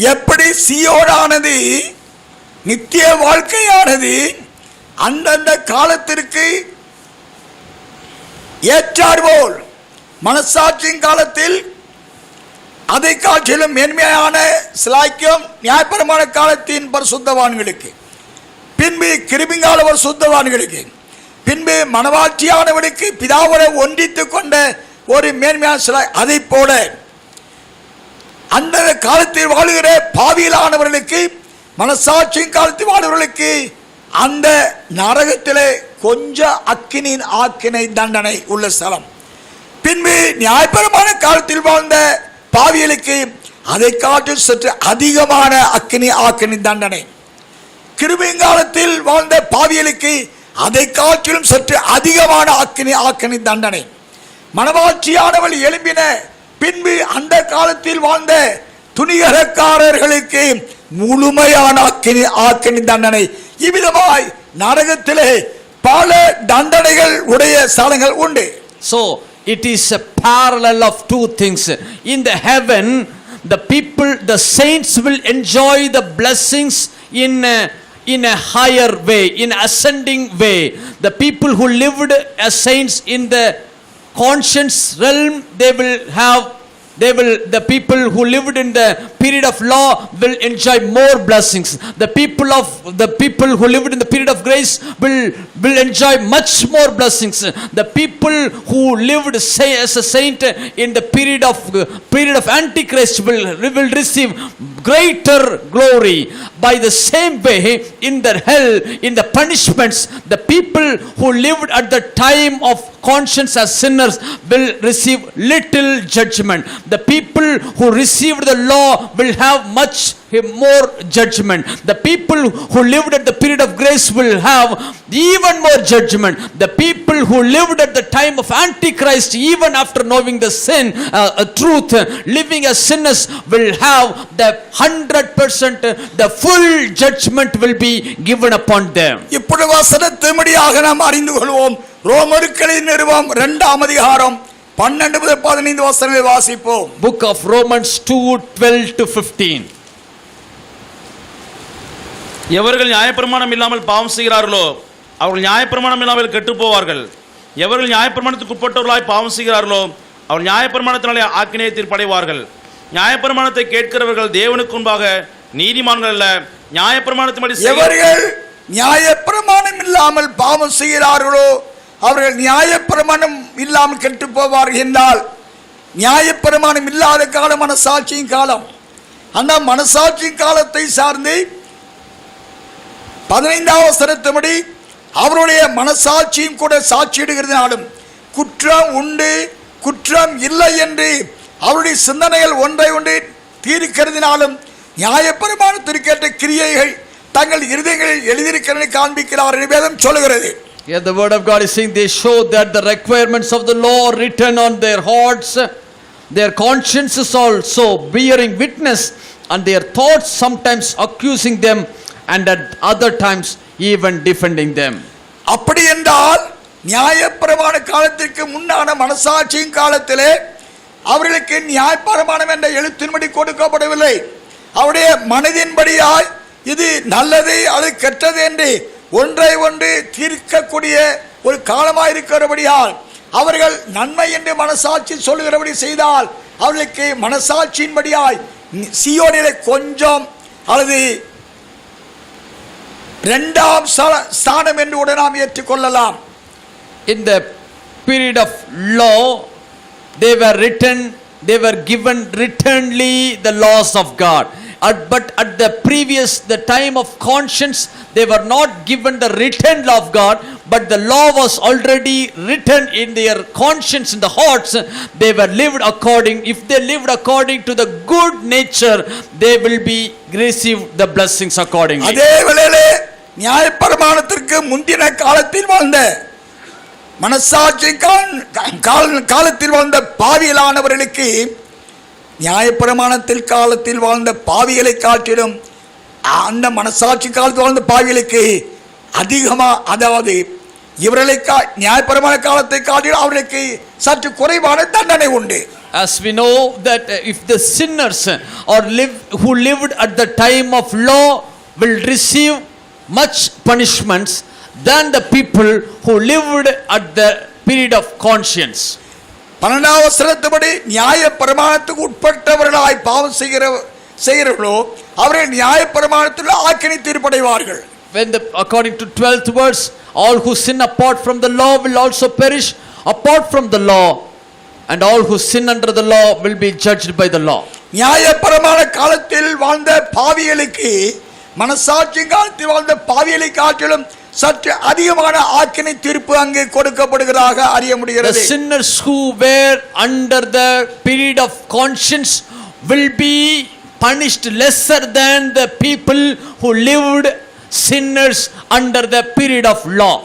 எப்படி சீயோனானது நித்திய வாழ்க்கையானது அந்தந்த காலத்திற்கு ஏற்றாற்போல் மனசாட்சியின் காலத்தில் அதை காட்டிலும் மேன்மையான சிலாக்கியம் நியாயப்பிரமாண காலத்தின் பரிசுத்தவான்களுக்கு, பின்பு கிருபிங்கால பரிசுத்தவான்களுக்கு, பின்பு மனவாட்சியானவனுக்கு பிதாவோட ஒன்றித்துக் கொண்ட ஒரு மேன்மையான சிலை. அதை போல அந்த காலத்தில் வாழுகிற பாவியலானவர்களுக்கு, மனசாட்சியின் காலத்தில் வாழ்வர்களுக்கு அந்த நரகத்திலே கொஞ்சம் அக்கினியின் ஆக்கினை தண்டனை உள்ள ஸ்தலம். பின்பு நியாயப்பிரமாண காலத்தில் வாழ்ந்த பாவியலுக்கு அதை காட்டில் சற்று அதிகமான அக்கினி ஆக்கினி தண்டனை. கிருபைங்காலத்தில் வாழ்ந்த பாவியலுக்கு அதை காட்டிலும் சற்று அதிகமான அக்கினி ஆக்கினி தண்டனை. மனவாட்சியானவள் எழும்பின பின்பு அந்த காலத்தில் வாழ்ந்த துணிகரக்காரர்களுக்கு முழுமையான அக்கினி ஆக்கினி தண்டனை. இவ்விதமாய் நரகத்திலே பல தண்டனைகள் உடைய ஸ்தலங்கள் உண்டு. So it is a parallel of two things. In the heaven, the people, the saints will enjoy the blessings in a higher way, in ascending way. The people who lived as saints in the conscience realm, the people who lived in the period of law will enjoy more blessings. The people who lived in the period of grace will enjoy much more blessings. The people who lived as a saint in the period of antichrist will receive greater glory. By the same way, in the hell, in the punishments, the people who lived at the time of conscience as sinners will receive little judgment. The people who received the law will have much more judgment. The people who lived at the period of grace will have even more judgment. The people who lived at the time of antichrist, even after knowing the sin, truth, living as sinners, will have the 100%, the full judgment will be given upon them. இப்பொழுது வசனத்தின்படியாக நாம் அறிந்து கொள்வோம். ரோமர்களின் நிருபம் 2ஆம் அதிகாரம் 12 முதல் 15 வசனங்களை வாசிப்போம். Book of Romans 2:12 to 15. எவர்கள் நியாயப்பிரமாணம் இல்லாமல் பாவம் செய்கிறார்களோ அவர்கள் நியாயப்பிரமாணம் இல்லாமல் கெட்டு போவார்கள். எவர்கள் நியாயப்பிரமாணத்துக்கு உட்பட்டவர்களாய் பாவம் செய்கிறார்களோ அவர்கள் நியாயப்பிரமாணத்தினாலே ஆக்கினையை தீர்ப்படைவார்கள். நியாயப்பிரமாணத்தை கேட்கிறவர்கள் தேவனுக்கு முன்பாக நீதிமான்கள் அல்ல, நியாயப்பிரமாணத்தின்படி எவர்கள் நியாயப்பிரமாணம் இல்லாமல் பாவம் செய்கிறார்களோ அவர்கள் நியாயப்பிரமாணம் இல்லாமல் கெட்டு போவார்கள் என்றால், நியாயப்பிரமாணம் இல்லாத காலம் மனசாட்சியின் காலம். அந்த மனசாட்சியின் காலத்தை சார்ந்து 15ஆம் வசனத்தின்படி அவருடைய மனசாட்சியும் கூட சாட்சியிடுகிறதுனாலும் குற்றம் உண்டு குற்றம் இல்லை என்று அவருடைய சிந்தனைகள் ஒன்றை ஒன்று தீர்க்கிறதுனாலும் நியாயப்பிரமாணத்திற்கேற்ற கிரியைகள் தங்கள் இருதயங்களில் எழுதியிருக்கிறதை காண்பிக்கிறார் என்று வேதம் சொல்லுகிறது. Here the word of God is saying they show that the requirements of the law are written on their hearts, their consciences also bearing witness, and their thoughts sometimes accusing them and at other times even defending them. அப்படி என்றால் நியாயப்பிரமாண காலத்திற்கு முன்னான மனசாட்சியின் காலத்திலே அவர்களுக்கு நியாயப்பிரமாணம் என்ற எழுத்தின்படி கொடுக்கப்படவில்லை. அவருடைய மனதின்படியாய் இது நல்லது அது கெட்டது என்று ஒன்றை ஒன்று தீர்க்கக்கூடிய ஒரு காலமாயிருக்கிறபடியால் அவர்கள் நன்மை என்று மனசாட்சி சொல்லுகிறபடி செய்தால் அவர்களுக்கு மனசாட்சியின்படியாய் சீயோனிலே கொஞ்சம் அல்லது 2ஆம் ஸ்தானம் என்று கூட நாம் ஏற்றுக்கொள்ளலாம். In the period of law they were given writtenly the laws of God. But at the time of conscience, they were not given the written law of God, but the law was already written in their conscience, in the hearts. They were lived according, if they lived according to the good nature, they will be receive the blessings accordingly. அதே வேளையிலே நியாயப்பிரமாணத்திற்கு முந்தின காலத்தில் வாழ்ந்த மனசாட்சி காலத்தில் வாழ்ந்த பாவியலானவர்களுக்கு நியாயப்பிரமாணத்தில் காலத்தில் வாழ்ந்த பாவிகளை காட்டிலும் அந்த மனசாட்சி காலத்தில் வாழ்ந்த பாவிகளுக்கு அதிகமாக, அதாவது இவர்களை நியாயப்பிரமாண காலத்தை காட்டிலும் அவர்களுக்கு சற்று குறைவான தண்டனை உண்டு. As we know that if the sinners who lived at the time of law will receive much punishments than the people who lived at the period of conscience. 12வது வசனத்தின்படி நியாய பிரமாணத்துக்கு உட்பட்டவர்களாய் பாவம் செய்கிறவர்களோ அவர்கள் நியாய பிரமாணத்தில் ஆக்கினை தீர்ப்படைவார்கள். According to 12th verse, all who sin apart from the law will also perish apart from the law, and all who sin under the law will be judged by the law. நியாய பிரமாண காலத்தில் வாழ்ந்த பாவிகளுக்கு மனசாட்சி காலத்தில் வாழ்ந்த பாவிகளை காட்டிலும் சற்று அதிகமான ஆக்கினை தீர்ப்பு அங்கு கொடுக்கப்படுகிறதாக அறிய The முடிகிறது. sinners who were under the period of conscience will be punished lesser than the people who lived sinners under the period of law.